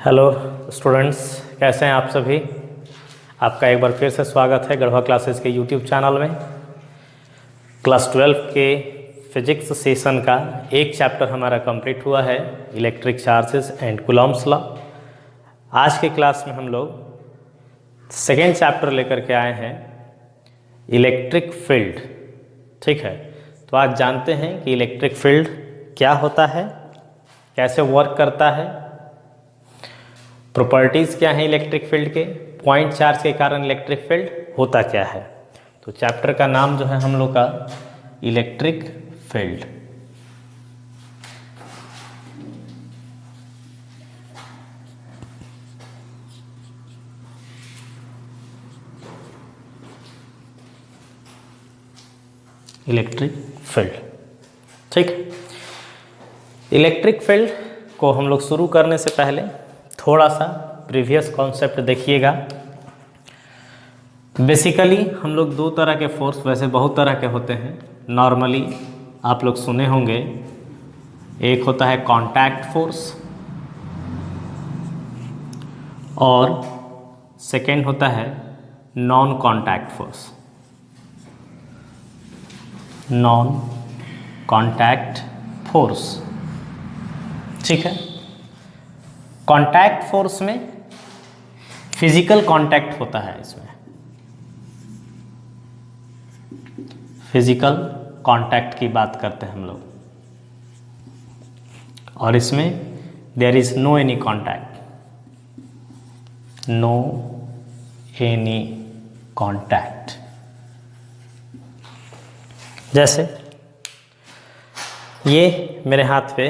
Hello students, कैसे हैं आप सभी। आपका एक बार फिर से स्वागत है गढ़वा क्लासेस के यूट्यूब चैनल में। क्लास 12 के फिजिक्स सेशन का एक चैप्टर हमारा कंप्लीट हुआ है, electric charges and Coulomb's law. आज के क्लास में हम लोग सेकेंड चैप्टर लेकर के आए हैं, इलेक्ट्रिक फील्ड। ठीक है, तो आज जानते हैं कि इलेक्ट्रिक फील्ड क्या होता है, कैसे वर्क करता है, प्रॉपर्टीज़ क्या हैं इलेक्ट्रिक फील्ड के, पॉइंट चार्ज के कारण इलेक्ट्रिक फील्ड होता क्या है। तो चैप्टर का नाम जो है हम लोग का इलेक्ट्रिक फील्ड। इलेक्ट्रिक फील्ड, ठीक। इलेक्ट्रिक फील्ड को हम लोग शुरू करने से पहले थोड़ा सा प्रीवियस कॉन्सेप्ट देखिएगा। बेसिकली हम लोग दो तरह के फोर्स, वैसे बहुत तरह के होते हैं, नॉर्मली आप लोग सुने होंगे। एक होता है कांटेक्ट फोर्स और सेकेंड होता है non contact force. Non contact force, ठीक है। कांटेक्ट फोर्स में फिजिकल कांटेक्ट होता है, इसमें फिजिकल कांटेक्ट की बात करते हैं हम लोग, और इसमें there is no any contact, no any contact. जैसे ये मेरे हाथ पे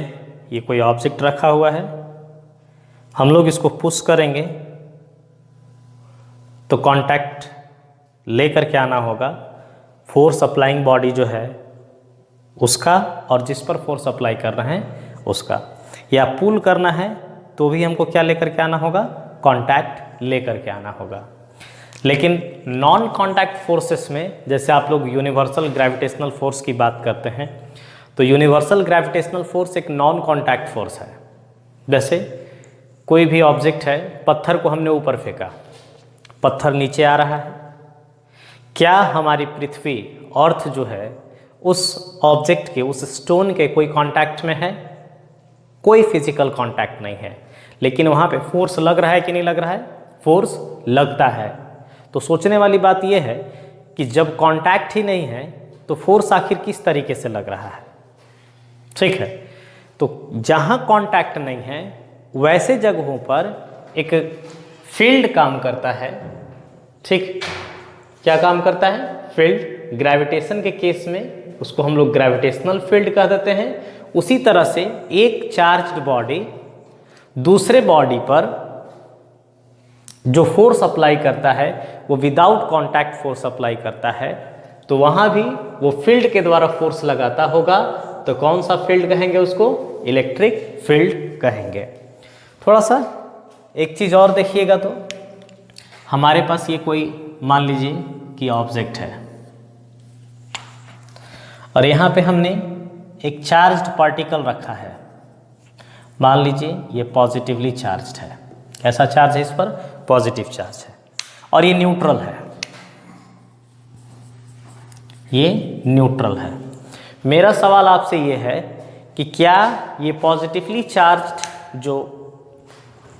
ये कोई ऑब्जेक्ट रखा हुआ है, हम लोग इसको पुश करेंगे तो कांटेक्ट लेकर के आना होगा फोर्स अप्लाइंग बॉडी जो है उसका, और जिस पर फोर्स अप्लाई कर रहे हैं उसका। या पुल करना है तो भी हमको क्या लेकर के आना होगा, कांटेक्ट लेकर के आना होगा। लेकिन नॉन कांटेक्ट फोर्सेस में, जैसे आप लोग यूनिवर्सल ग्रेविटेशनल फोर्स की बात करते हैं, तो यूनिवर्सल ग्रेविटेशनल फोर्स एक नॉन कांटेक्ट फोर्स है। जैसे कोई भी ऑब्जेक्ट है, पत्थर को हमने ऊपर फेंका, पत्थर नीचे आ रहा है, क्या हमारी पृथ्वी अर्थ जो है उस ऑब्जेक्ट के, उस स्टोन के कोई कांटेक्ट में है? कोई फिजिकल कांटेक्ट नहीं है, लेकिन वहाँ पे फोर्स लग रहा है कि नहीं लग रहा है? फोर्स लगता है। तो सोचने वाली बात यह है कि जब कांटेक्ट ही नहीं है तो फोर्स आखिर किस तरीके से लग रहा है, ठीक है। तो जहाँ कांटेक्ट नहीं है वैसे जगहों पर एक फील्ड काम करता है, ठीक। क्या काम करता है? फील्ड। ग्रेविटेशन के केस में उसको हम लोग ग्रेविटेशनल फील्ड कह देते हैं। उसी तरह से एक चार्ज्ड बॉडी दूसरे बॉडी पर जो फोर्स अप्लाई करता है वो विदाउट कांटेक्ट फोर्स अप्लाई करता है, तो वहाँ भी वो फील्ड के द्वारा फोर्स लगाता होगा। तो कौन सा फील्ड कहेंगे उसको? इलेक्ट्रिक फील्ड कहेंगे। थोड़ा सा एक चीज़ और देखिएगा, तो हमारे पास ये कोई मान लीजिए कि ऑब्जेक्ट है, और यहाँ पे हमने एक चार्ज्ड पार्टिकल रखा है। मान लीजिए ये पॉजिटिवली चार्ज्ड है। कैसा चार्ज है इस पर? पॉजिटिव चार्ज है। और ये न्यूट्रल है, ये न्यूट्रल है। मेरा सवाल आपसे ये है कि क्या ये पॉजिटिवली चार्ज्ड जो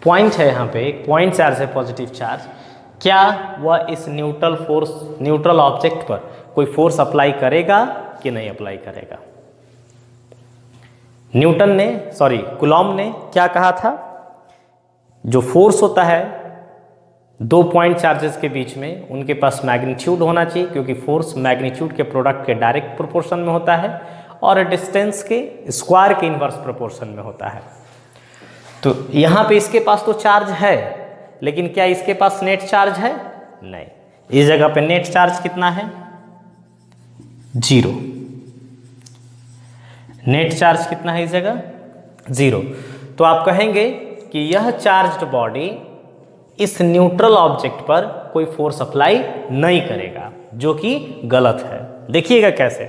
पॉइंट है, यहाँ पे एक पॉइंट चार्ज है, पॉजिटिव चार्ज, क्या वह इस न्यूट्रल ऑब्जेक्ट पर कोई फोर्स अप्लाई करेगा कि नहीं अप्लाई करेगा? कूलॉम ने क्या कहा था? जो फोर्स होता है दो पॉइंट चार्जेस के बीच में, उनके पास मैग्नीट्यूड होना चाहिए, क्योंकि फोर्स मैग्नीट्यूड के प्रोडक्ट के डायरेक्ट प्रोपोर्शन में होता है और डिस्टेंस के स्क्वायर के इनवर्स प्रोपोर्शन में होता है। तो यहाँ पे इसके पास तो चार्ज है, लेकिन क्या इसके पास नेट चार्ज है? नहीं। इस जगह पे नेट चार्ज कितना है? 0। नेट चार्ज कितना है इस जगह? 0। तो आप कहेंगे कि यह चार्ज्ड बॉडी इस न्यूट्रल ऑब्जेक्ट पर कोई फोर्स अप्लाई नहीं करेगा, जो कि गलत है। देखिएगा कैसे।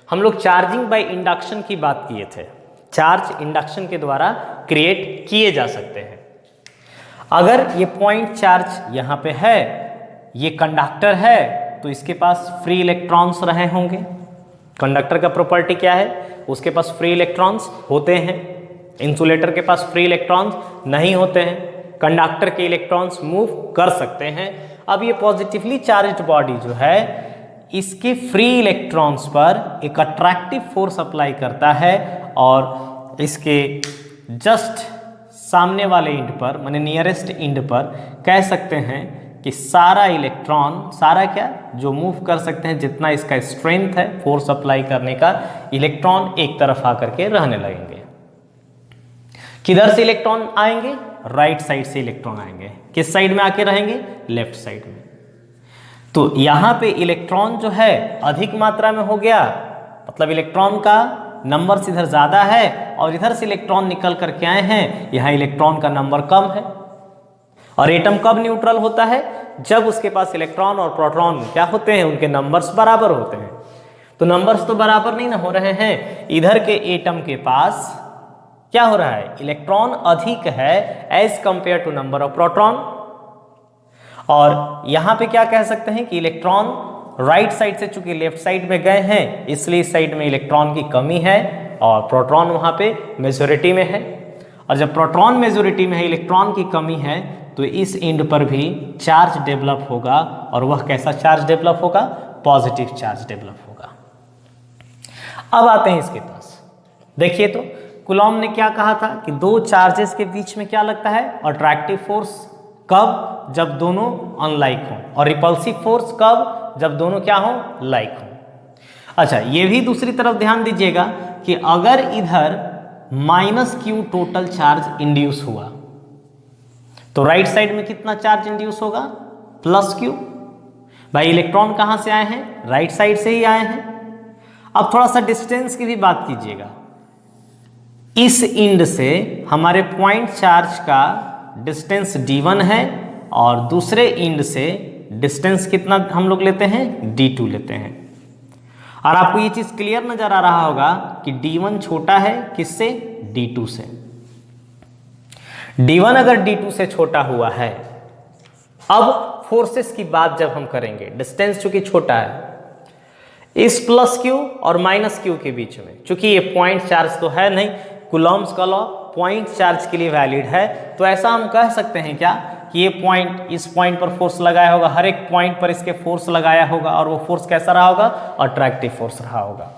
हम लोग चार्जिंग बाय इंडक्शन की बात किए थे। चार्ज इंडक्शन के द्वारा क्रिएट किए जा सकते हैं। अगर ये पॉइंट चार्ज यहाँ पे है, ये कंडक्टर है, तो इसके पास फ्री इलेक्ट्रॉन्स रहे होंगे। कंडक्टर का प्रॉपर्टी क्या है, उसके पास फ्री इलेक्ट्रॉन्स होते हैं। इंसुलेटर के पास फ्री इलेक्ट्रॉन्स नहीं होते हैं। कंडक्टर के इलेक्ट्रॉन्स मूव कर सकते हैं। अब ये पॉजिटिवली चार्ज्ड बॉडी जो है, इसके फ्री इलेक्ट्रॉन्स पर एक अट्रैक्टिव फोर्स अप्लाई करता है और इसके जस्ट सामने वाले इंड पर, माने नियरेस्ट इंड पर कह सकते हैं कि सारा इलेक्ट्रॉन, सारा क्या, जो मूव कर सकते हैं, जितना इसका स्ट्रेंथ है फोर्स अप्लाई करने का, इलेक्ट्रॉन एक तरफ आकर के रहने लगेंगे। किधर से इलेक्ट्रॉन आएंगे, राइट साइड से इलेक्ट्रॉन आएंगे। किस साइड में आके रहेंगे, लेफ्ट साइड में। तो यहां पे इलेक्ट्रॉन जो है अधिक मात्रा में हो गया, मतलब इलेक्ट्रॉन का नंबर इधर ज्यादा है और इधर से इलेक्ट्रॉन निकल करके आए हैं, यहां इलेक्ट्रॉन का नंबर कम है। और एटम कब न्यूट्रल होता है, जब उसके पास इलेक्ट्रॉन और प्रोटॉन क्या होते हैं, उनके नंबर्स बराबर होते हैं। तो नंबर्स तो बराबर नहीं ना हो रहे हैं, इधर के एटम के पास क्या हो रहा है, इलेक्ट्रॉन अधिक है as compare to number of proton. और यहां पे क्या कह सकते हैं कि इलेक्ट्रॉन राइट साइड से चूंकि लेफ्ट साइड में गए हैं, इसलिए इस साइड में इलेक्ट्रॉन की कमी है और प्रोटॉन वहां पे मेजॉरिटी में है। और जब प्रोटॉन मेजॉरिटी में है, इलेक्ट्रॉन की कमी है, तो इस एंड पर भी चार्ज डेवलप होगा। और वह कैसा चार्ज डेवलप होगा, पॉजिटिव चार्ज डेवलप होगा। अब आते हैं इसके पास, देखिए तो कूलॉम ने क्या कहा था कि दो चार्जेस के बीच में क्या लगता है, अट्रैक्टिव फोर्स। कब, जब दोनों अनलाइक हों। और रिपल्सिव फोर्स कब, जब दोनों क्या हों, लाइक हों। अच्छा, ये भी दूसरी तरफ ध्यान दीजिएगा कि अगर इधर -q टोटल चार्ज इंड्यूस हुआ, तो राइट साइड में कितना चार्ज इंड्यूस होगा, +q। भाई इलेक्ट्रॉन कहां से आए हैं, राइट साइड से ही आए हैं। अब थोड़ा सा डिस्टेंस की भी बात कीजिएगा। इस इंड से हमारे पॉइंट चार्ज का डिस्टेंस d1 है और दूसरे इंड से डिस्टेंस कितना हम लोग लेते हैं, d2 लेते हैं। और आपको ये चीज क्लियर नजर आ रहा होगा कि d1 छोटा है किससे, d2 से। d1 अगर d2 से छोटा हुआ है, अब फोर्सेस की बात जब हम करेंगे, डिस्टेंस चूंकि छोटा है इस +q और -q के बीच में, चूंकि ये पॉइंट चार्ज तो है नहीं, कूलॉम्स का लॉ पॉइंट चार्ज के लिए वैलिड है, तो ऐसा हम कह सकते हैं क्या कि ये पॉइंट, इस पॉइंट पर फोर्स लगाया होगा, हर एक पॉइंट पर इसके फोर्स लगाया होगा और वो फोर्स कैसा रहा होगा, अट्रैक्टिव फोर्स रहा होगा।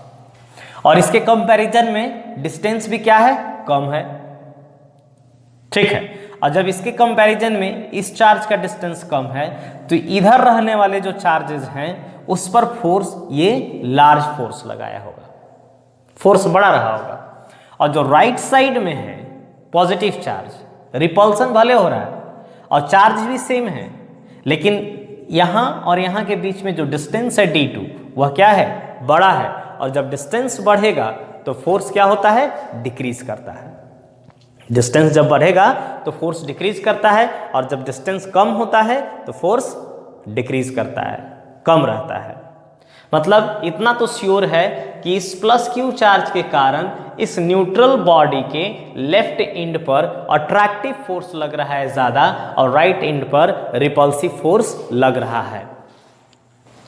और इसके कंपैरिजन में डिस्टेंस भी क्या है, कम है, ठीक है। और जब इसके कंपैरिजन में इस चार्ज का डिस्टेंस कम है, तो इधर रहने वाले जो चार्जेस हैं उस पर फोर्स, ये लार्ज फोर्स लगाया होगा, फोर्स बड़ा रहा होगा। और जो राइट साइड में है पॉजिटिव चार्ज, रिपल्सन भले हो रहा है और चार्ज भी सेम है, लेकिन यहां और यहां के बीच में जो डिस्टेंस है d2, वह क्या है, बड़ा है। और जब डिस्टेंस बढ़ेगा तो फोर्स क्या होता है, डिक्रीज करता है। डिस्टेंस जब बढ़ेगा तो फोर्स डिक्रीज करता है, और जब डिस्टेंस कम होता है तो फोर्स डिक्रीज करता है, कम रहता है। मतलब इतना तो श्योर है कि इस +q चार्ज के कारण इस न्यूट्रल बॉडी के लेफ्ट एंड पर अट्रैक्टिव फोर्स लग रहा है ज्यादा, और राइट एंड पर रिपल्सिव फोर्स लग रहा है,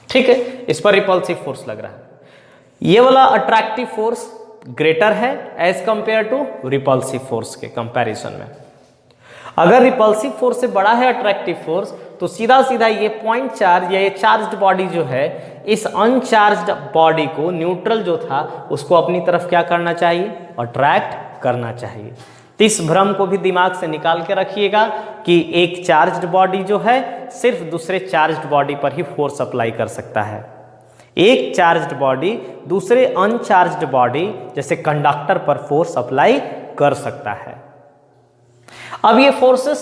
ठीक है। इस पर रिपल्सिव फोर्स लग रहा है, ये वाला अट्रैक्टिव फोर्स ग्रेटर है as compare to repulsive force के कंपैरिजन में। अगर रिपल्सिव फोर्स से बड़ा है अट्रैक्टिव फोर्स, तो सीधा सीधा ये पॉइंट चार्ज या ये चार्ज्ड बॉडी जो है, इस अनचार्ज्ड बॉडी को, न्यूट्रल जो था उसको अपनी तरफ क्या करना चाहिए, अट्रैक्ट करना चाहिए। तो इस भ्रम को भी दिमाग से निकाल के रखिएगा कि एक चार्ज्ड बॉडी जो है सिर्फ दूसरे चार्ज्ड बॉडी पर ही फोर्स अप्लाई कर सकता है। एक चार्ज्ड बॉडी दूसरे अनचार्ज्ड बॉडी जैसे कंडक्टर पर फोर्स अप्लाई कर सकता है। अब ये फोर्सेस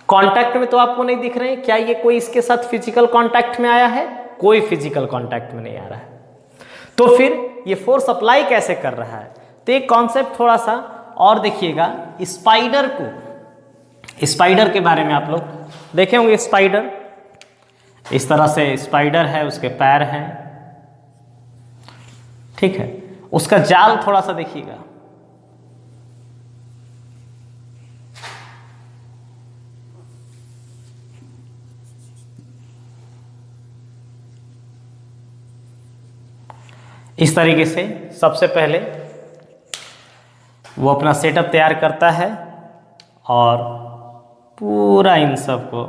कांटेक्ट में तो आपको नहीं दिख रहे हैं, क्या ये कोई इसके साथ फिजिकल कांटेक्ट में आया है, कोई फिजिकल कांटेक्ट में नहीं आ रहा है। तो फिर ये फोर्स अप्लाई कैसे कर रहा है, तो एक कॉन्सेप्ट थोड़ा सा और देखिएगा। स्पाइडर को, स्पाइडर के बारे में आप लोग देखे होंगे। स्पाइडर इस तरह से स्पाइडर है, उसके पैर हैं, ठीक है। उसका जाल थोड़ा सा देखिएगा, इस तरीके से सबसे पहले वो अपना सेटअप तैयार करता है और पूरा इन सब को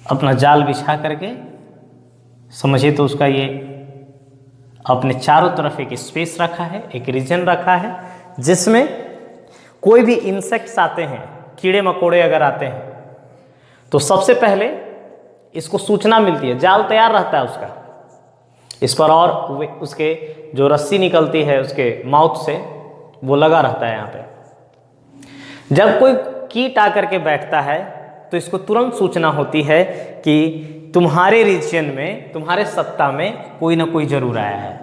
अपना जाल बिछा करके, समझिए तो उसका ये अपने चारों तरफ एक स्पेस रखा है, एक रीजन रखा है, जिसमें कोई भी इंसेक्ट्स आते हैं, कीड़े मकोड़े अगर आते हैं तो सबसे पहले इसको सूचना मिलती है, जाल तैयार रहता है उसका, इस पर और उसके जो रस्सी निकलती है उसके माउथ से वो लगा रहता है यहाँ पे। जब कोई कीट आकर के बैठता है तो इसको तुरंत सूचना होती है कि तुम्हारे रीजन में, तुम्हारे सत्ता में कोई ना कोई जरूर आया है।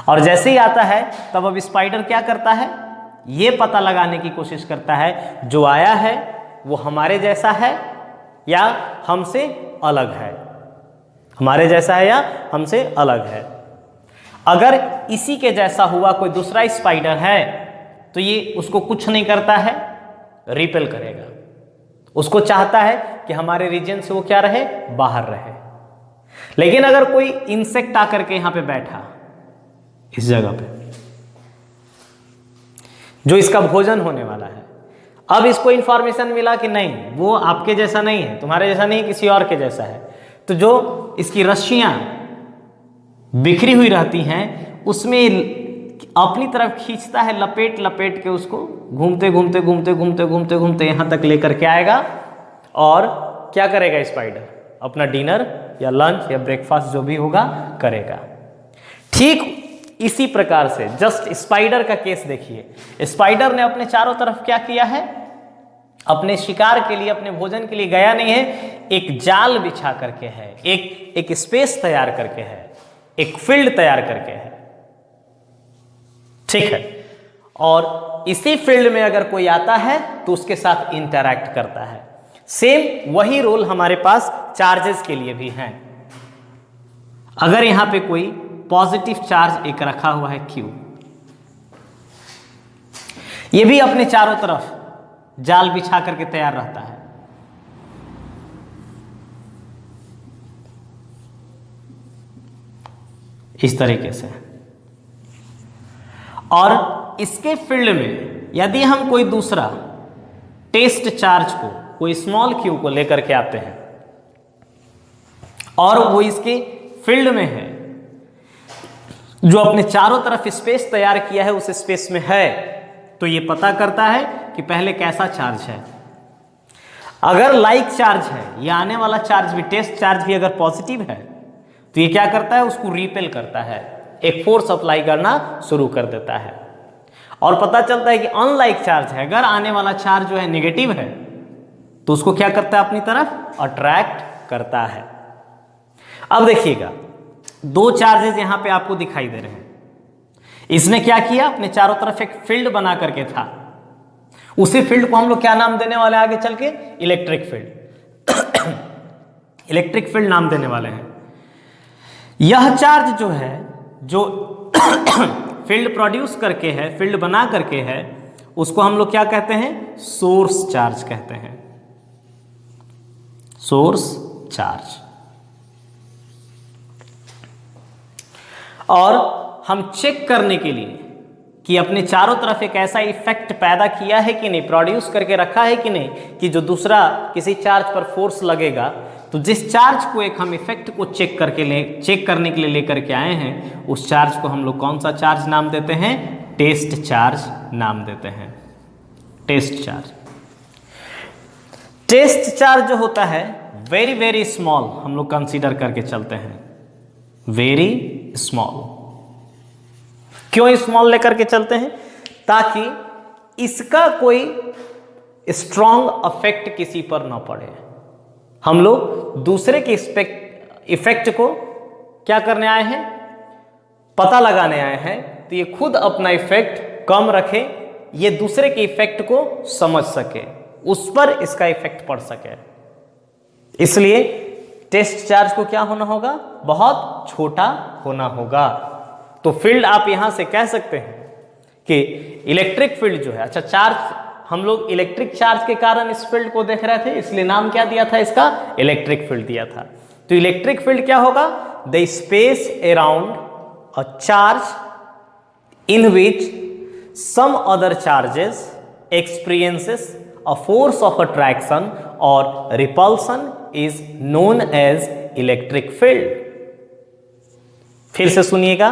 और जैसे ही आता है तब अब स्पाइडर क्या करता है, ये पता लगाने की कोशिश करता है जो आया है वो हमारे जैसा है या हमसे अलग है, हमारे जैसा है या हमसे अलग है। अगर इसी के जैसा हुआ कोई दूसरा स्पाइडर है तो ये उसको कुछ नहीं करता है, रिपेल करेगा। उसको चाहता है कि हमारे रीजन से वो क्या रहे, बाहर रहे। लेकिन अगर कोई इंसेक्ट आकर के यहां पे बैठा इस जगह पे, जो इसका भोजन होने वाला है, अब इसको इंफॉर्मेशन मिला कि नहीं वो आपके जैसा नहीं है, तुम्हारे जैसा नहीं, किसी और के जैसा है, तो जो इसकी रस्सियां बिखरी हुई रहती हैं उसमें अपनी तरफ खींचता है, लपेट लपेट के उसको घूमते घूमते घूमते घूमते घूमते घूमते यहां तक लेकर के आएगा। और क्या करेगा स्पाइडर, अपना डिनर या लंच या ब्रेकफास्ट जो भी होगा करेगा। ठीक इसी प्रकार से जस्ट स्पाइडर का केस देखिए, स्पाइडर ने अपने चारों तरफ क्या किया है, अपने शिकार के लिए, अपने भोजन के लिए गया नहीं है, एक जाल बिछा करके है, एक स्पेस तैयार करके है, एक फील्ड तैयार करके है, ठीक है। और इसी फील्ड में अगर कोई आता है तो उसके साथ इंटरैक्ट करता है। सेम वही रोल हमारे पास चार्जेस के लिए भी है। अगर यहां पे कोई पॉजिटिव चार्ज एक रखा हुआ है Q, ये भी अपने चारों तरफ जाल बिछा करके तैयार रहता है। इस तरीके से। और इसके फील्ड में यदि हम कोई दूसरा टेस्ट चार्ज को, कोई स्मॉल Q को लेकर के आते हैं और वो इसके फील्ड में है, जो अपने चारों तरफ स्पेस तैयार किया है उस स्पेस में है, तो ये पता करता है कि पहले कैसा चार्ज है। अगर लाइक चार्ज है, ये आने वाला चार्ज भी, टेस्ट चार्ज भी अगर पॉजिटिव है तो ये क्या करता है, उसको रिपेल करता है, एक फोर्स अप्लाई करना शुरू कर देता है। और पता चलता है कि अनलाइक चार्ज है, अगर आने वाला चार्ज जो है नेगेटिव है तो उसको क्या करता है, अपनी तरफ अट्रैक्ट करता है। अब देखिएगा, दो चार्जेस यहां पे आपको दिखाई दे रहे हैं। इसने क्या किया, अपने चारों तरफ एक फील्ड बना करके था, उसी फील्ड को हम लोग क्या नाम देने वाले आगे चल के, इलेक्ट्रिक फील्ड इलेक्ट्रिक फील्ड नाम देने वाले हैं। यह चार्ज जो है, जो फील्ड प्रोड्यूस करके है, फील्ड बना करके है, उसको हम लोग क्या कहते हैं, सोर्स चार्ज कहते हैं, सोर्स चार्ज। और हम चेक करने के लिए कि अपने चारों तरफ एक ऐसा इफेक्ट पैदा किया है कि नहीं, प्रोड्यूस करके रखा है कि नहीं, कि जो दूसरा किसी चार्ज पर फोर्स लगेगा, तो जिस चार्ज को एक हम इफेक्ट को चेक करने के लिए लेकर के आए हैं, उस चार्ज को हम लोग कौन सा चार्ज नाम देते हैं, टेस्ट चार्ज नाम देते हैं, टेस्ट चार्ज। टेस्ट चार्ज जो होता है वेरी वेरी स्मॉल हम लोग कंसीडर करके चलते हैं, वेरी स्मॉल। क्यों स्मॉल लेकर के चलते हैं, ताकि इसका कोई स्ट्रॉन्ग इफेक्ट किसी पर ना पड़े। हम लोग दूसरे के इफेक्ट को क्या करने आए हैं, पता लगाने आए हैं, तो ये खुद अपना इफेक्ट कम रखे, ये दूसरे के इफेक्ट को समझ सके, उस पर इसका इफेक्ट पड़ सके। इसलिए टेस्ट चार्ज को क्या होना होगा, बहुत छोटा होना होगा। तो फील्ड आप यहां से कह सकते हैं कि इलेक्ट्रिक फील्ड जो है, अच्छा चार्ज, हम लोग इलेक्ट्रिक चार्ज के कारण इस फील्ड को देख रहे थे, इसलिए नाम क्या दिया था इसका, इलेक्ट्रिक फील्ड दिया था। तो इलेक्ट्रिक फील्ड क्या होगा, the space around a charge in which some other charges experiences a force of attraction or repulsion is known as electric field। फिर से सुनिएगा,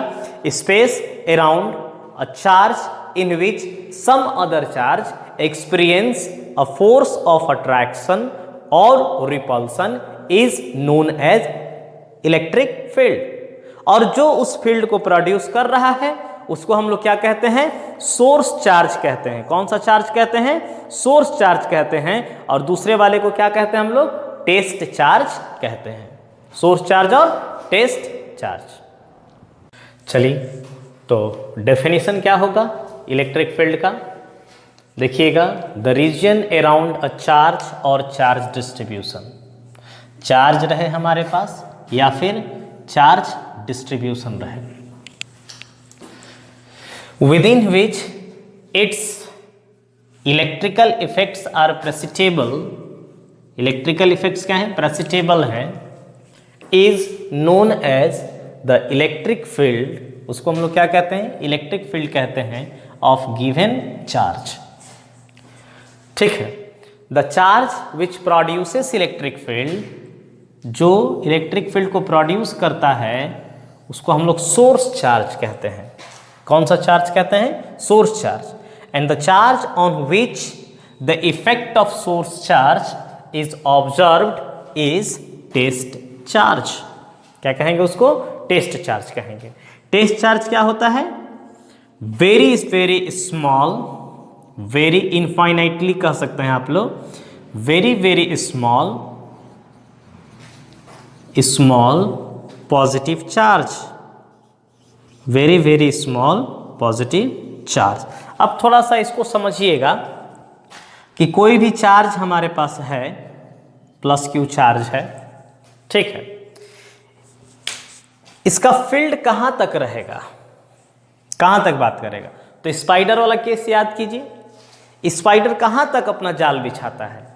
space around a charge in which some other charge experience a force of attraction और repulsion is known as electric field. और जो उस field को produce कर रहा है उसको हम लोग क्या कहते हैं, सोर्स चार्ज कहते हैं। कौन सा चार्ज कहते हैं, सोर्स चार्ज कहते हैं। और दूसरे वाले को क्या कहते हैं हम लोग, टेस्ट चार्ज कहते हैं। सोर्स चार्ज और टेस्ट चार्ज। चलिए, तो डेफिनेशन क्या होगा इलेक्ट्रिक फील्ड का, देखिएगा, the region around a charge और चार्ज डिस्ट्रीब्यूशन, चार्ज रहे हमारे पास या फिर चार्ज डिस्ट्रीब्यूशन रहे, within which its electrical effects are perceptible, electrical effects क्या है, perceptible है, is known as the electric field, उसको हम लोग क्या कहते हैं, इलेक्ट्रिक फील्ड कहते हैं, of given charge। ठीक है, the charge which produces electric field, जो इलेक्ट्रिक फील्ड को प्रोड्यूस करता है उसको हम लोग सोर्स चार्ज कहते हैं। कौन सा चार्ज कहते हैं, source charge. And the charge on which the effect of source charge is observed is test charge. क्या कहेंगे उसको, टेस्ट चार्ज कहेंगे। टेस्ट चार्ज क्या होता है, very very small, very infinitely कह सकते हैं आप लोग, very very small small positive charge, very very small positive charge. अब थोड़ा सा इसको समझिएगा कि कोई भी चार्ज हमारे पास है, प्लस क्यू चार्ज है, ठीक है, इसका फील्ड कहां तक रहेगा, कहां तक बात करेगा। तो स्पाइडर वाला केस याद कीजिए, स्पाइडर कहां तक अपना जाल बिछाता है,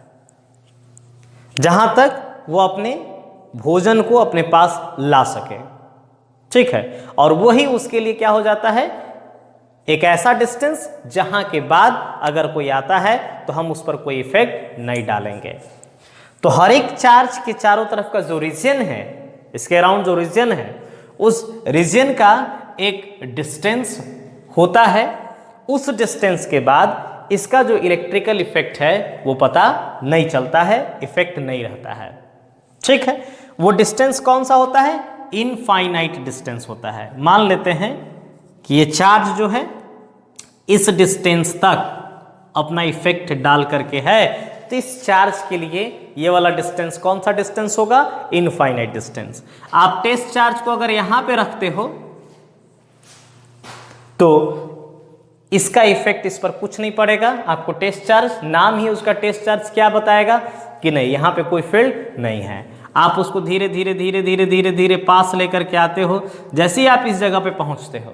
जहां तक वो अपने भोजन को अपने पास ला सके, ठीक है। और वही उसके लिए क्या हो जाता है, एक ऐसा डिस्टेंस जहां के बाद अगर कोई आता है तो हम उस पर कोई इफेक्ट नहीं डालेंगे। तो हर एक चार्ज के चारों तरफ का जो रीजन है, इसके अराउंड जो रीजन है, उस रीजन का एक डिस्टेंस होता है। उस डिस्टेंस के बाद इसका जो इलेक्ट्रिकल इफेक्ट है वो पता नहीं चलता है, इफेक्ट नहीं रहता है, ठीक है। वो डिस्टेंस कौन सा होता है, इनफाइनाइट डिस्टेंस होता है। मान लेते हैं कि ये चार्ज जो है इस डिस्टेंस तक अपना इफेक्ट डाल करके है, तो इस चार्ज के लिए ये वाला डिस्टेंस कौन सा डिस्टेंस होगा, इनफाइनाइट डिस्टेंस। आप टेस्ट चार्ज को अगर यहां पे रखते हो तो इसका इफेक्ट इस पर कुछ नहीं पड़ेगा। आपको टेस्ट चार्ज, नाम ही उसका टेस्ट चार्ज क्या बताएगा कि नहीं यहाँ पे कोई फील्ड नहीं है। आप उसको धीरे धीरे धीरे धीरे धीरे धीरे पास लेकर के आते हो, जैसे ही आप इस जगह पे पहुंचते हो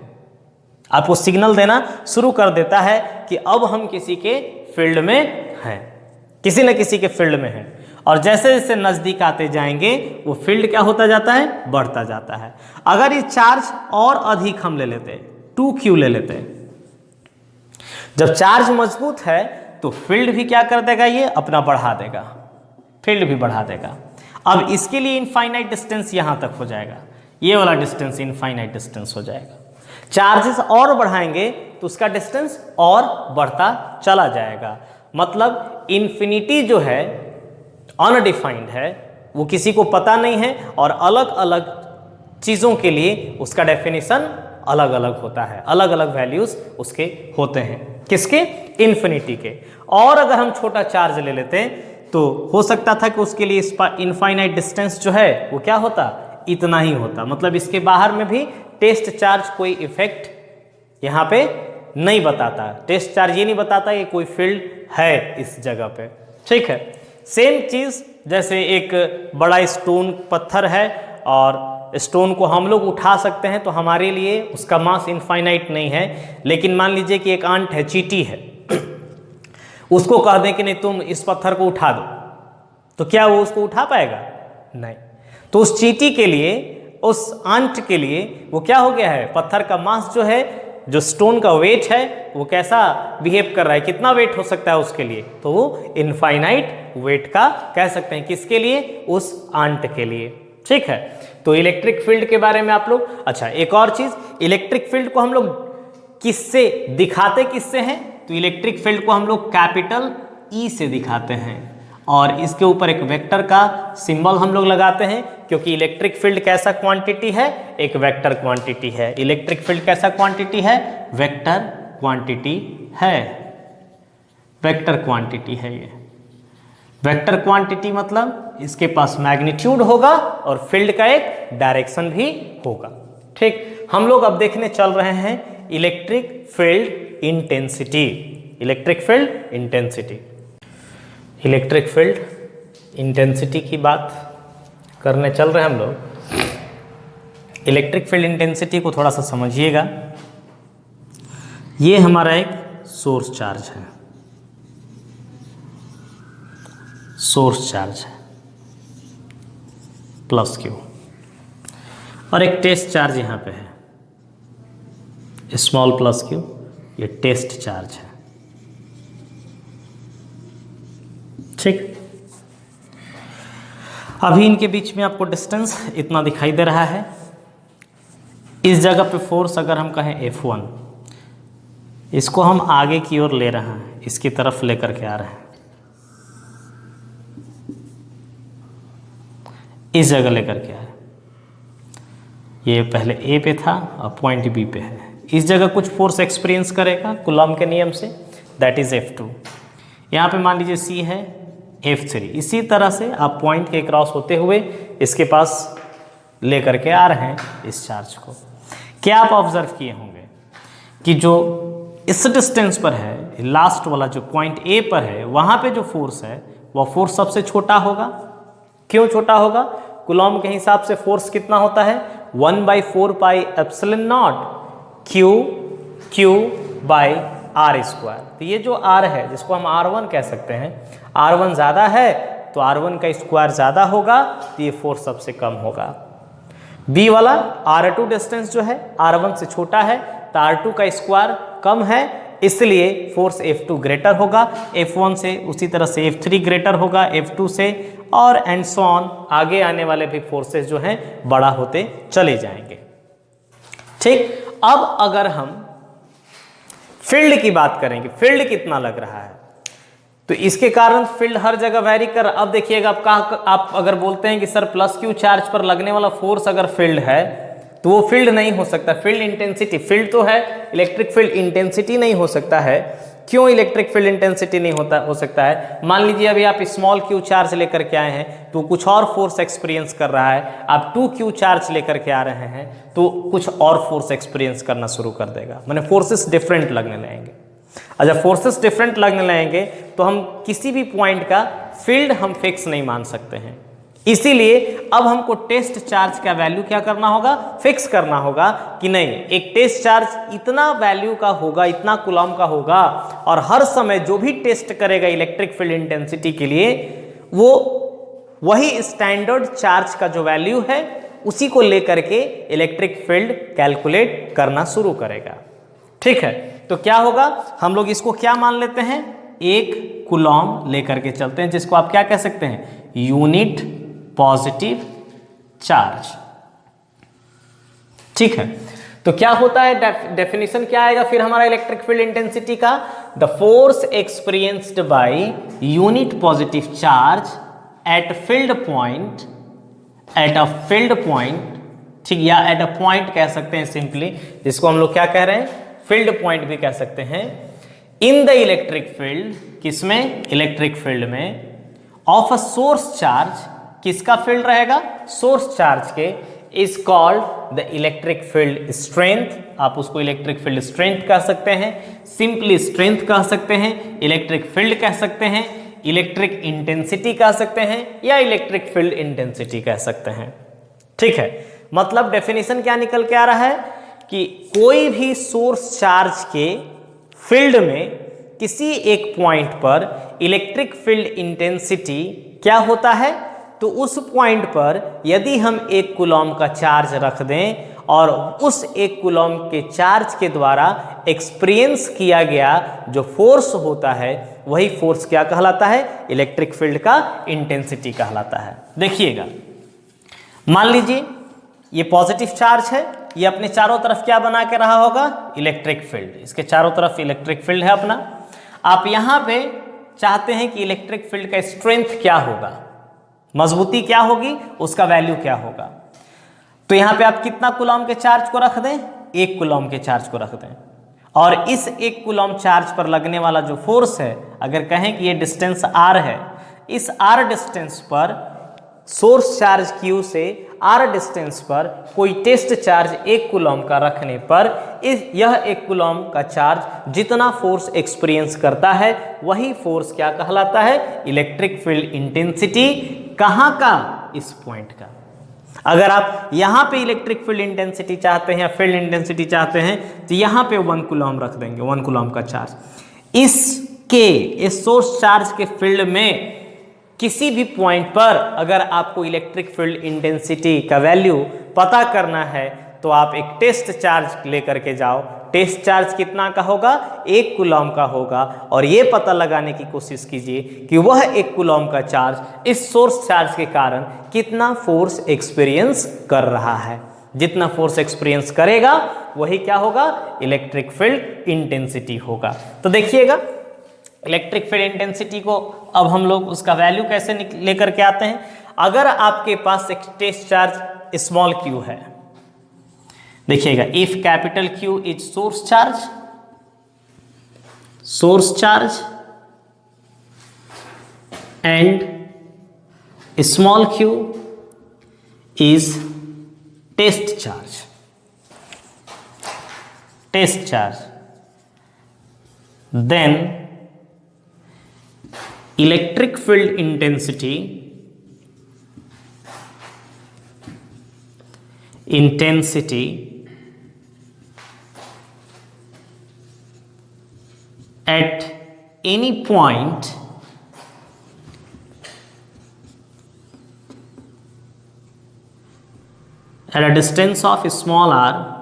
आपको सिग्नल देना शुरू कर देता है कि अब हम किसी के फील्ड में हैं, किसी न किसी के फील्ड में हैं। और जैसे जैसे नज़दीक आते जाएंगे वो फील्ड क्या होता जाता है, बढ़ता जाता है। अगर ये चार्ज और अधिक हम ले लेते, 2Q ले लेते, जब चार्ज मजबूत है तो फील्ड भी क्या कर देगा, ये अपना बढ़ा देगा, फील्ड भी बढ़ा देगा। अब इसके लिए इनफाइनाइट डिस्टेंस यहां तक हो जाएगा, ये वाला डिस्टेंस इनफाइनाइट डिस्टेंस हो जाएगा। चार्जेस और बढ़ाएंगे तो उसका डिस्टेंस और बढ़ता चला जाएगा। मतलब इन्फिनिटी जो है अनडिफाइंड है, वो किसी को पता नहीं है, और अलग अलग चीज़ों के लिए उसका डेफिनेशन अलग अलग होता है, अलग अलग वैल्यूज उसके होते हैं। किसके, इन्फिनिटी के। और अगर हम छोटा चार्ज ले लेते हैं तो हो सकता था कि उसके लिए इनफाइनाइट डिस्टेंस जो है वो क्या होता, इतना ही होता। मतलब इसके बाहर में भी टेस्ट चार्ज कोई इफेक्ट यहाँ पे नहीं बताता, टेस्ट चार्ज ये नहीं बताता कि कोई फील्ड है इस जगह पे, ठीक है। सेम चीज़ जैसे एक बड़ा स्टोन पत्थर है और स्टोन को हम लोग उठा सकते हैं तो हमारे लिए उसका मास इनफाइनाइट नहीं है। लेकिन मान लीजिए कि एक आंट है, चींटी है, उसको कह दें कि नहीं तुम इस पत्थर को उठा दो, तो क्या वो उसको उठा पाएगा? नहीं। तो उस चींटी के लिए, उस आंट के लिए वो क्या हो गया है, पत्थर का मास जो है, जो स्टोन का वेट है, वो कैसा बिहेव कर रहा है, कितना वेट हो सकता है उसके लिए, तो वो इनफाइनाइट वेट का कह सकते हैं। किसके लिए? उस आंट के लिए। ठीक है, तो इलेक्ट्रिक फील्ड के बारे में आप लोग, अच्छा एक और चीज, इलेक्ट्रिक फील्ड को हम लोग किससे दिखाते, किससे हैं? तो इलेक्ट्रिक फील्ड को हम लोग कैपिटल ई से दिखाते हैं और इसके ऊपर एक वेक्टर का सिंबल हम लोग लगाते हैं, क्योंकि इलेक्ट्रिक फील्ड कैसा क्वांटिटी है? एक वेक्टर क्वांटिटी है। इलेक्ट्रिक फील्ड कैसा क्वांटिटी है? वेक्टर क्वांटिटी है। वेक्टर क्वांटिटी है ये। वेक्टर क्वांटिटी मतलब इसके पास मैग्नीट्यूड होगा और फील्ड का एक डायरेक्शन भी होगा। ठीक, हम लोग अब देखने चल रहे हैं electric field intensity. Electric field intensity, electric field intensity की बात करने चल रहे हैं हम लोग। इलेक्ट्रिक फील्ड इंटेंसिटी को थोड़ा सा समझिएगा। ये हमारा एक सोर्स चार्ज है, सोर्स चार्ज है प्लस क्यू, और एक टेस्ट चार्ज यहाँ पे है स्मॉल प्लस क्यू, ये टेस्ट चार्ज है। ठीक, अभी इनके बीच में आपको डिस्टेंस इतना दिखाई दे रहा है। इस जगह पे फोर्स अगर हम कहें F1, इसको हम आगे की ओर ले रहे हैं, इसकी तरफ लेकर के आ रहे हैं, इस जगह लेकर के आए। ये पहले A पे था, अब पॉइंट B पे है। इस जगह कुछ फोर्स एक्सपीरियंस करेगा कूलॉम के नियम से, दैट इज F2। यहाँ पे मान लीजिए C है F3। इसी तरह से आप पॉइंट के क्रॉस होते हुए इसके पास लेकर के आ रहे हैं इस चार्ज को। क्या आप ऑब्जर्व किए होंगे कि जो इस डिस्टेंस पर है, लास्ट वाला जो पॉइंट A पर है, वहाँ पे जो फोर्स है वह फोर्स सबसे छोटा होगा। क्यों छोटा होगा? कूलॉम के हिसाब से फोर्स कितना होता है? 1/4 pi epsilon not Q by R square. तो ये जो R है, जिसको हम R1 कह सकते हैं, R1 ज़्यादा है तो R1 का स्क्वायर ज़्यादा होगा, तो ये फोर्स सबसे कम होगा। B वाला R2 डिस्टेंस जो है R1 से छोटा है, तो R2 का स्क्वायर कम है, इसलिए फोर्स F2 ग्रेटर होगा। F1 से उसी तरह से F3 ग्रेटर होगा F2 से, और एंड सो ऑन, आगे आने वाले भी फोर्सेस जो हैं बड़ा होते चले जाएंगे। ठीक, अब अगर हम फील्ड की बात करेंगे, फील्ड कितना लग रहा है, तो इसके कारण फील्ड हर जगह वैरी कर। अब देखिएगा, आप अगर बोलते हैं कि सर प्लस क्यू चार्ज पर लगने वाला फोर्स अगर फील्ड है, तो वो फील्ड नहीं हो सकता। फील्ड इंटेंसिटी, फील्ड तो है, इलेक्ट्रिक फील्ड इंटेंसिटी नहीं हो सकता है। क्यों इलेक्ट्रिक फील्ड इंटेंसिटी नहीं हो सकता है? मान लीजिए अभी आप स्मॉल क्यू चार्ज लेकर के आए हैं तो कुछ और फोर्स एक्सपीरियंस कर रहा है। आप 2Q चार्ज लेकर के आ रहे हैं तो कुछ और फोर्स एक्सपीरियंस करना शुरू कर देगा, माने फोर्सेस डिफरेंट लगने लगेंगे। अच्छा, फोर्सेस डिफरेंट लगने लगेंगे तो हम किसी भी पॉइंट का फील्ड हम फिक्स नहीं मान सकते हैं। इसीलिए अब हमको टेस्ट चार्ज का वैल्यू क्या करना होगा? फिक्स करना होगा कि नहीं, एक टेस्ट चार्ज इतना वैल्यू का होगा, इतना कूलॉम का होगा, और हर समय जो भी टेस्ट करेगा इलेक्ट्रिक फील्ड इंटेंसिटी के लिए, वो वही स्टैंडर्ड चार्ज का जो वैल्यू है उसी को लेकर के इलेक्ट्रिक फील्ड कैलकुलेट करना शुरू करेगा। ठीक है, तो क्या होगा, हम लोग इसको क्या मान लेते हैं? एक कूलॉम लेकर के चलते हैं, जिसको आप क्या कह सकते हैं? Unit positive charge. ठीक है, तो क्या होता है, डेफिनेशन क्या आएगा फिर हमारा इलेक्ट्रिक फील्ड इंटेंसिटी का? The force experienced by unit positive charge at field point, at a field point, ठीक, या एट अ पॉइंट कह सकते हैं सिंपली, जिसको हम लोग क्या कह रहे हैं? फील्ड पॉइंट भी कह सकते हैं। इन द इलेक्ट्रिक फील्ड, किसमें? इलेक्ट्रिक फील्ड में, ऑफ अ सोर्स चार्ज, किसका फील्ड रहेगा? सोर्स चार्ज के, is called the electric field strength. आप उसको इलेक्ट्रिक फील्ड स्ट्रेंथ कह सकते हैं, सिंपली स्ट्रेंथ कह सकते हैं, इलेक्ट्रिक फील्ड कह सकते हैं, इलेक्ट्रिक इंटेंसिटी कह सकते हैं, या इलेक्ट्रिक फील्ड इंटेंसिटी कह सकते हैं। ठीक है, मतलब डेफिनेशन क्या निकल के आ रहा है कि कोई भी सोर्स चार्ज के फील्ड में किसी एक पॉइंट पर इलेक्ट्रिक फील्ड इंटेंसिटी क्या होता है, तो उस पॉइंट पर यदि हम 1 कूलॉम का चार्ज रख दें और उस 1 कूलॉम के चार्ज के द्वारा एक्सपीरियंस किया गया जो फोर्स होता है वही फोर्स क्या कहलाता है, इलेक्ट्रिक फील्ड का इंटेंसिटी कहलाता है। देखिएगा, मान लीजिए ये पॉजिटिव चार्ज है, ये अपने चारों तरफ क्या बना के रहा होगा, इलेक्ट्रिक फील्ड। इसके चारों तरफ इलेक्ट्रिक फील्ड है अपना। आप यहां पे चाहते हैं कि इलेक्ट्रिक फील्ड का स्ट्रेंथ क्या होगा, मजबूती क्या होगी, उसका वैल्यू क्या होगा। तो यहां पे आप कितना कूलॉम के चार्ज को रख दें, 1 कूलॉम के चार्ज को रख दें, और इस 1 कूलॉम चार्ज पर लगने वाला जो फोर्स है, अगर कहें कि ये डिस्टेंस r है, इस r डिस्टेंस पर सोर्स चार्ज Q से r डिस्टेंस पर कोई टेस्ट चार्ज 1 कूलॉम का रखने पर यह 1 कूलॉम का चार्ज जितना फोर्स एक्सपीरियंस करता है वही फोर्स क्या कहलाता है, इलेक्ट्रिक फील्ड इंटेंसिटी। कहाँ का, इस पॉइंट का। अगर आप यहां पे इलेक्ट्रिक फील्ड इंटेंसिटी चाहते हैं या फील्ड इंटेंसिटी चाहते हैं तो यहां पे 1 कूलॉम रख देंगे, 1 कूलॉम का चार्ज। इस सोर्स चार्ज के फील्ड में किसी भी पॉइंट पर अगर आपको इलेक्ट्रिक फील्ड इंटेंसिटी का वैल्यू पता करना है तो आप एक टेस्ट चार्ज लेकर के जाओ। टेस्ट चार्ज कितना का होगा, 1 कूलॉम का होगा, और ये पता लगाने की कोशिश कीजिए कि वह 1 कूलॉम का चार्ज इस सोर्स चार्ज के कारण कितना फोर्स एक्सपीरियंस कर रहा है। जितना फोर्स एक्सपीरियंस करेगा वही क्या होगा, इलेक्ट्रिक फील्ड इंटेंसिटी होगा। तो देखिएगा, इलेक्ट्रिक फील्ड इंटेंसिटी को अब हम लोग उसका वैल्यू कैसे लेकर के आते हैं। अगर आपके पास एक टेस्ट चार्ज स्मॉल q है, देखिएगा, if capital Q is source charge and small q is test charge, then electric field intensity at any point at a distance of small r,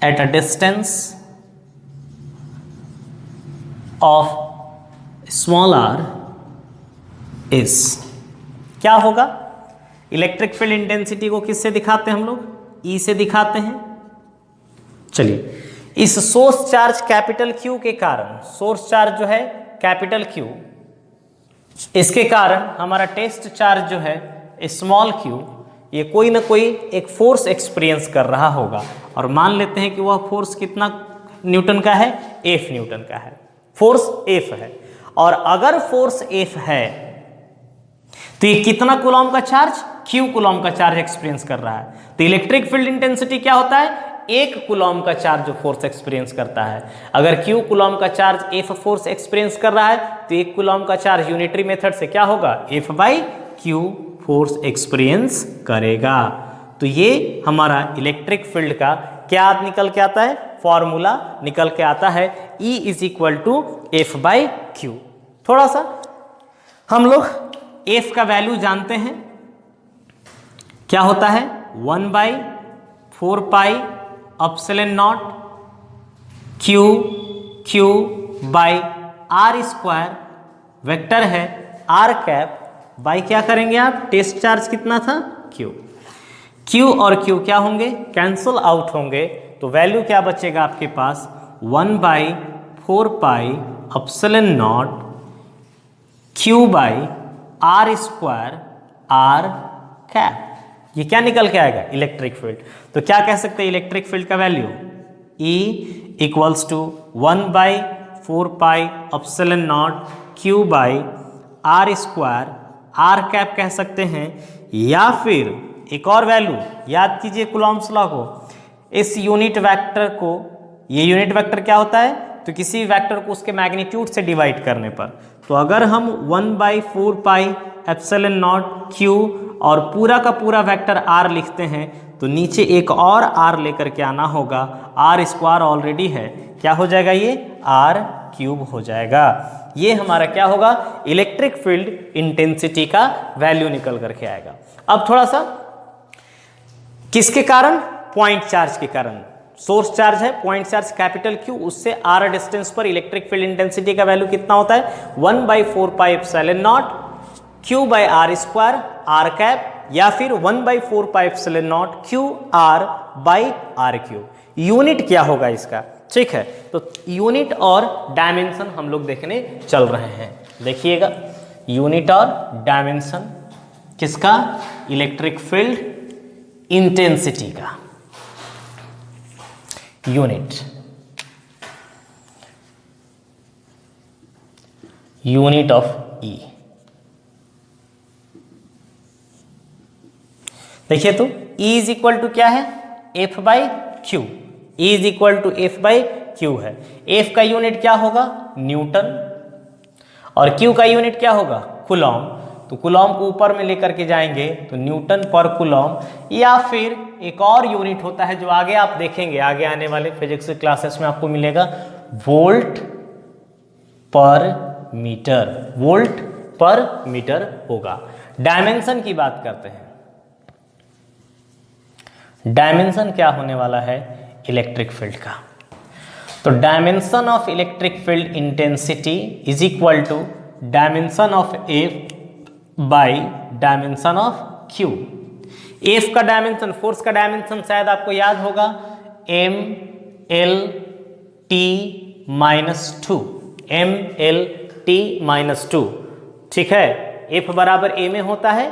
at a distance of small r is, क्या होगा, electric field intensity को किससे दिखाते हैं हम लोग, E से दिखाते हैं। चलिए, इस सोर्स चार्ज कैपिटल Q के कारण, सोर्स चार्ज जो है कैपिटल Q, इसके कारण हमारा टेस्ट चार्ज जो है स्मॉल q, ये कोई ना कोई एक फोर्स एक्सपीरियंस कर रहा होगा, और मान लेते हैं कि वह फोर्स कितना न्यूटन का है, F न्यूटन का है, फोर्स F है। और अगर फोर्स F है तो ये कितना कूलॉम का चार्ज, Q कूलॉम का चार्ज एक्सपीरियंस कर रहा है। तो इलेक्ट्रिक फील्ड इंटेंसिटी क्या होता है, 1 कूलॉम का चार्ज जो फोर्स एक्सपीरियंस करता है। अगर Q कूलॉम का चार्ज F फोर्स एक्सपीरियंस कर रहा है तो 1 कूलॉम का चार्ज यूनिटरी मेथड से क्या होगा, F/Q फोर्स एक्सपीरियंस करेगा। तो ये हमारा इलेक्ट्रिक फील्ड का क्या निकल के आता है, फॉर्मूला निकल के आता है, E = F/Q। थोड़ा सा हम लोग F का वैल्यू जानते हैं, क्या होता है, 1/4πε0 Q/r², वेक्टर है r कैप, बाई क्या करेंगे आप, टेस्ट चार्ज कितना था, Q। Q और Q क्या होंगे, कैंसल आउट होंगे, तो वैल्यू क्या बचेगा आपके पास, 1/4πε0 Q/r² r कैप। ये क्या निकल के आएगा, इलेक्ट्रिक फील्ड। तो क्या कह सकते हैं इलेक्ट्रिक फील्ड का value, E = 1/4πε0 Q/r² r cap कह सकते हैं, या फिर एक और वैल्यू याद कीजिए कूलॉम्स लॉ को, इस यूनिट वेक्टर को, ये यूनिट वेक्टर क्या होता है, तो किसी वेक्टर को उसके मैग्नीट्यूड से डिवाइड करने पर, तो अगर हम 1/4 पाई एप्सिलॉन नॉट q और पूरा का पूरा वेक्टर r लिखते हैं, तो नीचे एक और r लेकर के आना होगा। r स्क्वायर ऑलरेडी है, क्या हो जाएगा ये r क्यूब हो जाएगा। ये हमारा क्या होगा, इलेक्ट्रिक फील्ड इंटेंसिटी का वैल्यू निकल करके आएगा। अब थोड़ा सा किसके कारण, पॉइंट चार्ज के कारण। सोर्स चार्ज है, पॉइंट चार्ज कैपिटल क्यू, उससे r डिस्टेंस पर इलेक्ट्रिक फील्ड इंटेंसिटी का वैल्यू कितना होता है 1/4 pi epsilon not q by R square r cap, या फिर 1/4 pi epsilon not q r by r cube. Unit क्या होगा इसका, ठीक है। तो यूनिट और डायमेंशन हम लोग देखने चल रहे हैं। देखिएगा यूनिट और डायमेंशन किसका, इलेक्ट्रिक फील्ड इंटेंसिटी का। Unit of E। देखिए तो E इज इक्वल टू क्या है, F by Q. E is equal to F by Q है। F का यूनिट क्या होगा, न्यूटन, और Q का यूनिट क्या होगा, कूलॉम। तो कूलॉम को ऊपर में लेकर के जाएंगे तो न्यूटन पर कूलॉम, या फिर एक और यूनिट होता है जो आगे आप देखेंगे, आगे आने वाले फिजिक्स क्लासेस में आपको मिलेगा, वोल्ट पर मीटर। वोल्ट पर मीटर होगा। डायमेंशन की बात करते हैं। डायमेंशन क्या होने वाला है, इलेक्ट्रिक फील्ड का। तो dimension of electric field intensity is equal to dimension of F by dimension of Q। F का डायमेंशन, फोर्स का डायमेंशन शायद आपको याद होगा, MLT-2, MLT-2, ठीक है। F बराबर A में होता है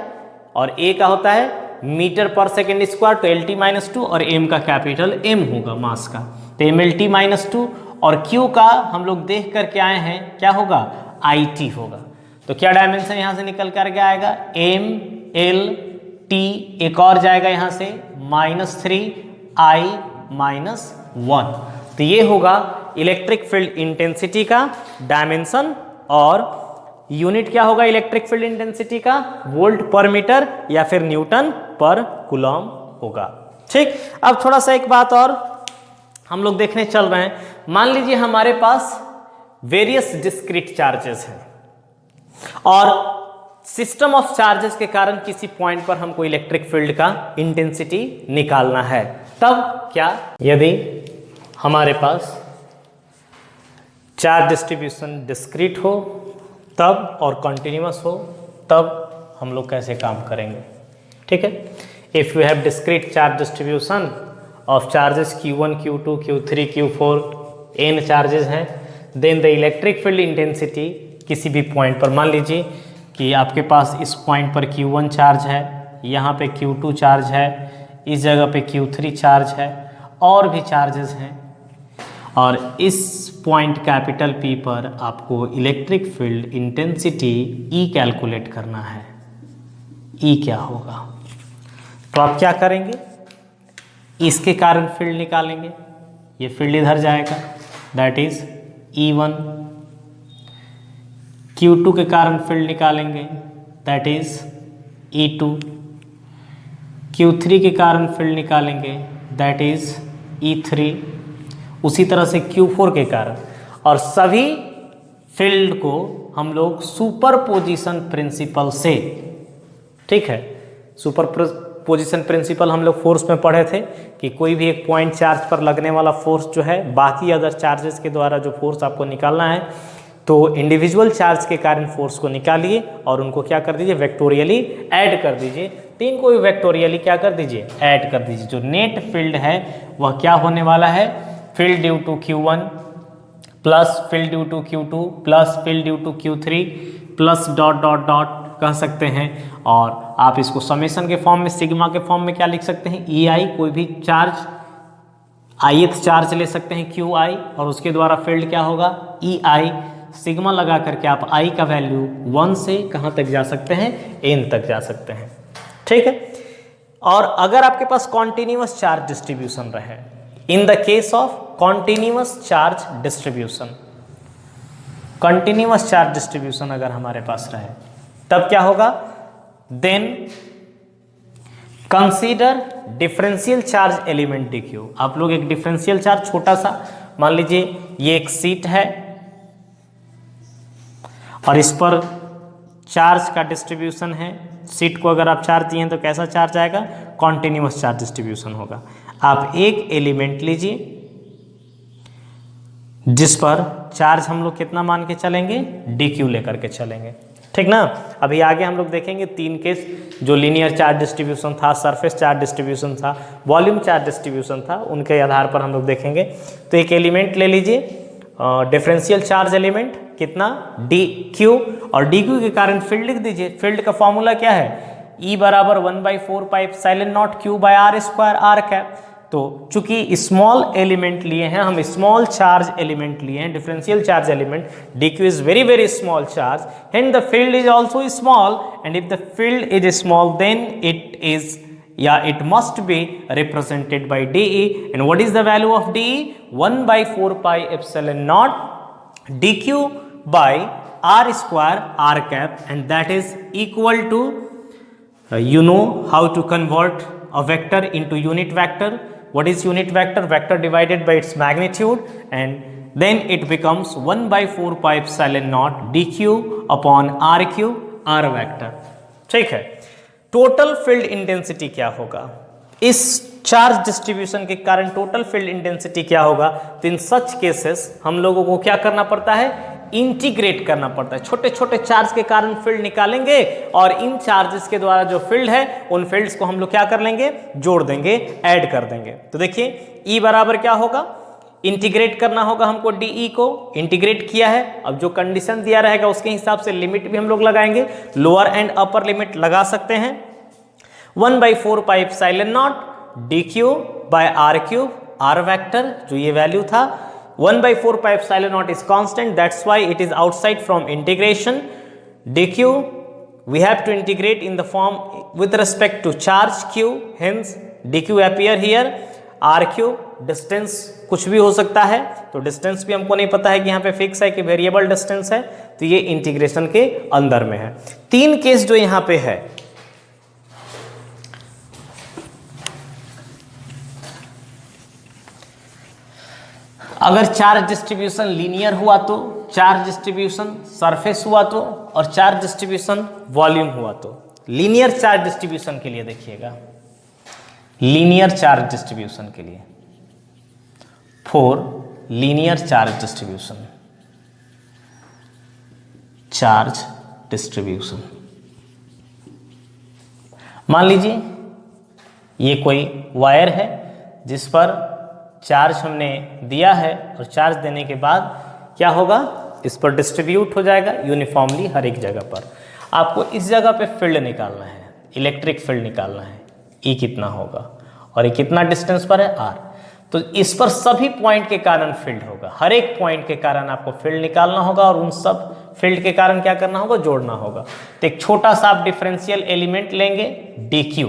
और A का होता है मीटर पर सेकेंड स्क्वायर, तो LT-2, और M का कैपिटल M होगा मास का, तो MLT-2, और Q का हम लोग देख करके आए हैं क्या होगा, IT होगा। तो क्या डायमेंशन यहां से निकल करके आएगा, MLT, एक और जाएगा यहां से -3I-1। तो ये होगा इलेक्ट्रिक फील्ड इंटेंसिटी का डायमेंशन, और यूनिट क्या होगा इलेक्ट्रिक फील्ड इंटेंसिटी का, वोल्ट पर मीटर या फिर न्यूटन पर कूलॉम होगा। ठीक, अब थोड़ा सा एक बात और हम लोग देखने चल रहे हैं। मान लीजिए हमारे पास वेरियस डिस्क्रीट चार्जेस हैं और सिस्टम ऑफ चार्जेस के कारण किसी पॉइंट पर हमको इलेक्ट्रिक फील्ड का इंटेंसिटी निकालना है। तब क्या, यदि हमारे पास चार्ज डिस्ट्रीब्यूशन डिस्क्रीट हो तब और कंटिन्यूअस हो, तब हम लोग कैसे काम करेंगे। ठीक है, if you have discrete charge distribution of charges Q1, Q2, Q3, Q4, n charges हैं, then the electric field intensity किसी भी पॉइंट पर, मान लीजिए कि आपके पास इस पॉइंट पर Q1 चार्ज है, यहाँ पे Q2 चार्ज है, इस जगह पे Q3 चार्ज है, और भी चार्जेस हैं, और इस पॉइंट कैपिटल P पर आपको electric field intensity E calculate करना है। E क्या होगा, तो आप क्या करेंगे, इसके कारण फील्ड निकालेंगे, ये फील्ड इधर जाएगा, दैट इज E1। Q2 के कारण फील्ड निकालेंगे, दैट इज E2। Q3 के कारण फील्ड निकालेंगे, दैट इज E3। उसी तरह से Q4 के कारण, और सभी फील्ड को हम लोग सुपरपोजिशन प्रिंसिपल से, ठीक है, सुपरपोजिशन प्रिंसिपल हम लोग फोर्स में पढ़े थे कि कोई भी एक पॉइंट चार्ज पर लगने वाला फोर्स जो है बाकी अदर चार्जेस के द्वारा जो फोर्स आपको निकालना है, तो इंडिविजुअल चार्ज के कारण फोर्स को निकालिए और उनको क्या कर दीजिए, वेक्टोरियली ऐड कर दीजिए। तीन को भी वेक्टोरियली क्या कर दीजिए, ऐड कर दीजिए। जो नेट फील्ड है वह क्या होने वाला है, field due to Q1 plus field due to Q2 plus field due to Q3 plus dot dot dot कह सकते हैं, और आप इसको समेशन के फॉर्म में, सिग्मा के फॉर्म में क्या लिख सकते हैं, EI, कोई भी चार्ज ith चार्ज ले सकते हैं QI, और उसके द्वारा फील्ड क्या होगा EI। सिग्मा लगा करके आप I का वैल्यू 1 से कहाँ तक जा सकते हैं, n तक जा सकते हैं। ठीक है, और अगर आपके पास कॉन्टिन्यूअस चार्ज डिस्ट्रीब्यूशन रहे, in the case of continuous charge distribution. Continuous charge distribution अगर हमारे पास रहे तब क्या होगा, then consider differential charge element DQ। आप लोग एक डिफरेंशियल चार्ज छोटा सा मान लीजिए ये एक सीट है और इस पर चार्ज का डिस्ट्रीब्यूशन है। सीट को अगर आप चार्ज दिए तो कैसा चार्ज आएगा, कॉन्टिन्यूअस चार्ज डिस्ट्रीब्यूशन होगा। आप एक एलिमेंट लीजिए जिस पर चार्ज हम लोग कितना मान के चलेंगे, DQ लेकर के चलेंगे, ठीक ना। अभी आगे हम लोग देखेंगे 3 केस, जो लीनियर चार्ज डिस्ट्रीब्यूशन था, सरफेस चार्ज डिस्ट्रीब्यूशन था, वॉल्यूम चार्ज डिस्ट्रीब्यूशन था, उनके आधार पर हम लोग देखेंगे। तो एक एलिमेंट ले लीजिए, डिफरेंशियल चार्ज एलिमेंट कितना, DQ, और DQ के कारण फील्ड लिख दीजिए। फील्ड का फॉर्मूला क्या है, E बराबर 1/4πε0 Q by R square R cap. तो चूंकि स्मॉल एलिमेंट लिए हैं हम, स्मॉल चार्ज एलिमेंट लिए हैं, differential charge element, DQ is very very small charge, and the field is also small, and if the field is small then it must be represented by DE, and what is the value of DE, 1/4πε0 DQ by R square R cap, and that is equal to you know how to convert a vector into unit vector. What is unit vector? Vector divided by its magnitude, and then it becomes 1/4πε0 DQ upon RQ R vector। ठीक है। Total field intensity क्या होगा, इस charge distribution के कारण total field intensity क्या होगा। तो इन सच केसेस हम लोगों को क्या करना पड़ता है, इंटीग्रेट करना पड़ता है। छोटे छोटे चार्ज के कारण फील्ड निकालेंगे और इन चार्जेस के द्वारा जो फील्ड है उन फील्ड्स को हम लोग क्या कर लेंगे, जोड़ देंगे, ऐड कर देंगे। तो देखिए E बराबर क्या होगा, इंटीग्रेट करना होगा हमको, DE को इंटीग्रेट किया है। अब जो कंडीशन दिया रहेगा उसके हिसाब से लिमिट भी हम लोग लगाएंगे, लोअर एंड अपर लिमिट लगा सकते हैं। 1/4πε0 DQ bye R³ R vector, जो ये वैल्यू था 1/4πε0 is constant, that's why it is outside from integration. DQ we have to integrate in the form with respect to charge Q, hence DQ appear here। RQ distance कुछ भी हो सकता है, तो distance भी हमको नहीं पता है कि यहाँ पे फिक्स है कि वेरिएबल डिस्टेंस है, तो ये इंटीग्रेशन के अंदर में है। 3 केस जो यहाँ पे है, अगर चार्ज डिस्ट्रीब्यूशन लीनियर हुआ तो, चार्ज डिस्ट्रीब्यूशन सरफेस हुआ तो, और चार्ज डिस्ट्रीब्यूशन वॉल्यूम हुआ तो। लीनियर चार्ज डिस्ट्रीब्यूशन के लिए देखिएगा, लीनियर चार्ज डिस्ट्रीब्यूशन के लिए, for linear charge distribution, charge distribution मान लीजिए ये कोई वायर है जिस पर चार्ज हमने दिया है, और चार्ज देने के बाद क्या होगा, इस पर डिस्ट्रीब्यूट हो जाएगा यूनिफॉर्मली हर एक जगह पर। आपको इस जगह पे फील्ड निकालना है, इलेक्ट्रिक फील्ड निकालना है, E कितना होगा और ये कितना डिस्टेंस पर है, R। तो इस पर सभी पॉइंट के कारण फील्ड होगा, हर एक पॉइंट के कारण आपको फील्ड निकालना होगा और उन सब फील्ड के कारण क्या करना होगा, जोड़ना होगा। तो एक छोटा सा आप डिफरेंशियल एलिमेंट लेंगे DQ,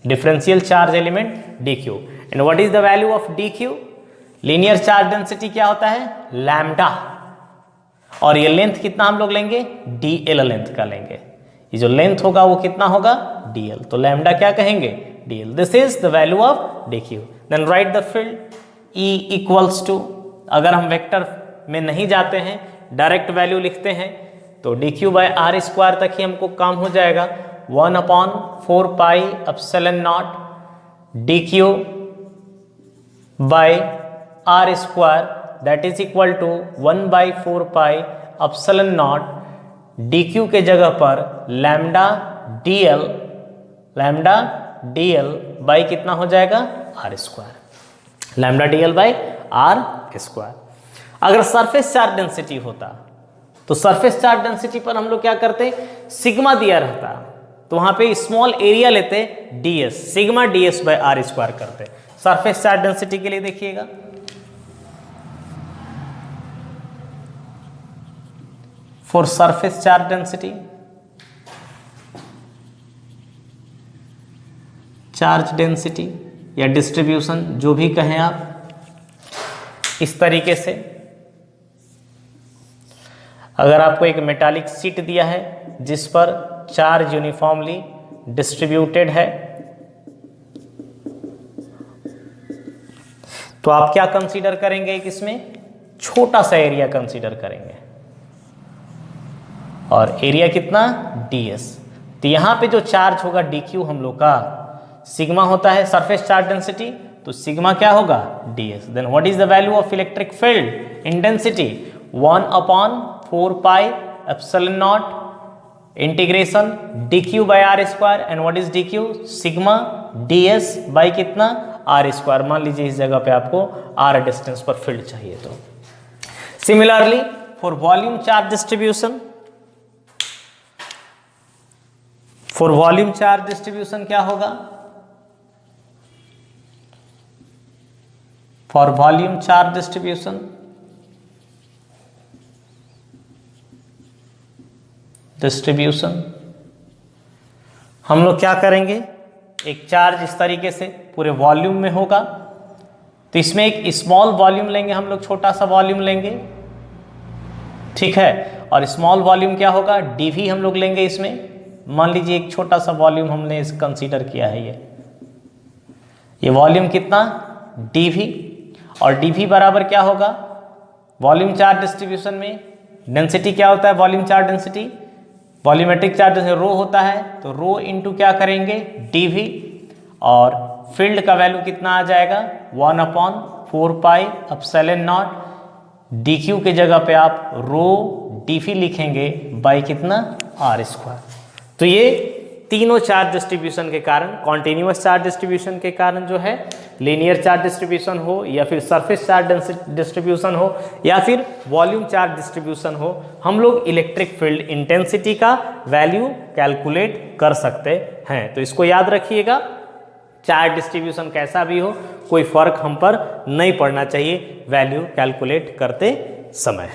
differential charge element DQ, and what is the value of DQ, linear charge density क्या होता है, लैम्डा, और ये लेंथ कितना हम लोग लेंगे, DL लेंथ का लेंगे। ये जो लेंथ होगा वो कितना होगा, DL, तो लैम्डा क्या कहेंगे, DL। This is the value of DQ। Then write the field E equals to, अगर हम वेक्टर में नहीं जाते हैं डायरेक्ट वैल्यू लिखते हैं तो DQ बाय R स्क्वायर तक ही हमको काम हो जाएगा। 1/4πε0 DQ by R square, that is equal to 1/4πε0 DQ के जगह पर लैम्डा DL बाई कितना हो जाएगा, R square, lambda DL by R square. अगर सरफेस चार्ज डेंसिटी होता तो सरफेस चार्ज डेंसिटी पर हम लोग क्या करते, सिग्मा दिया रहता तो वहां पे स्मॉल एरिया लेते DS, sigma DS by R square करते। सरफेस चार्ज डेंसिटी के लिए देखिएगा, for surface charge density, charge density या डिस्ट्रीब्यूशन जो भी कहें आप, इस तरीके से। अगर आपको एक मेटालिक शीट दिया है जिस पर चार्ज यूनिफॉर्मली डिस्ट्रीब्यूटेड है, तो आप क्या कंसीडर करेंगे? एक इसमें छोटा सा एरिया कंसीडर करेंगे, और एरिया कितना? ds। तो यहां पे जो चार्ज होगा dq हम लोग का सिग्मा होता है सरफेस चार्ज डेंसिटी, तो सिग्मा क्या होगा? ds। Then what is the value of electric field intensity? 1/4 pi epsilon not integration dq by r square, and what is dq? Sigma ds by कितना? r square. मान लीजिए इस जगह पे आपको r डिस्टेंस पर फील्ड चाहिए। तो similarly for volume charge distribution, for volume charge distribution क्या होगा? फॉर वॉल्यूम चार्ज डिस्ट्रीब्यूशन हम लोग क्या करेंगे? एक चार्ज इस तरीके से पूरे वॉल्यूम में होगा, तो इसमें एक स्मॉल वॉल्यूम लेंगे हम लोग, छोटा सा वॉल्यूम लेंगे, ठीक है। और स्मॉल वॉल्यूम क्या होगा? dv हम लोग लेंगे इसमें। मान लीजिए एक छोटा सा वॉल्यूम हमने इस कंसीडर किया है, ये वॉल्यूम कितना? dv। और dv बराबर क्या होगा? वॉल्यूम चार्ज डिस्ट्रीब्यूशन में डेंसिटी क्या होता है? Volume charge density, volumetric charge rho होता है, तो रो इंटू क्या करेंगे? dv। और फील्ड का वैल्यू कितना आ जाएगा? 1/4 पाई एप्सिलॉन नॉट, dq के जगह पे आप रो dv लिखेंगे बाई कितना? r square. तो ये तीनों चार्ज डिस्ट्रीब्यूशन के कारण, कॉन्टिन्यूअस चार्ज डिस्ट्रीब्यूशन के कारण जो है, लीनियर चार्ज डिस्ट्रीब्यूशन हो या फिर सरफेस चार्ज डिस्ट्रीब्यूशन हो या फिर वॉल्यूम चार्ज डिस्ट्रीब्यूशन हो, हम लोग इलेक्ट्रिक फील्ड इंटेंसिटी का वैल्यू कैलकुलेट कर सकते हैं। तो इसको याद रखिएगा, चार्ज डिस्ट्रीब्यूशन कैसा भी हो, कोई फर्क हम पर नहीं पड़ना चाहिए वैल्यू कैलकुलेट करते समय।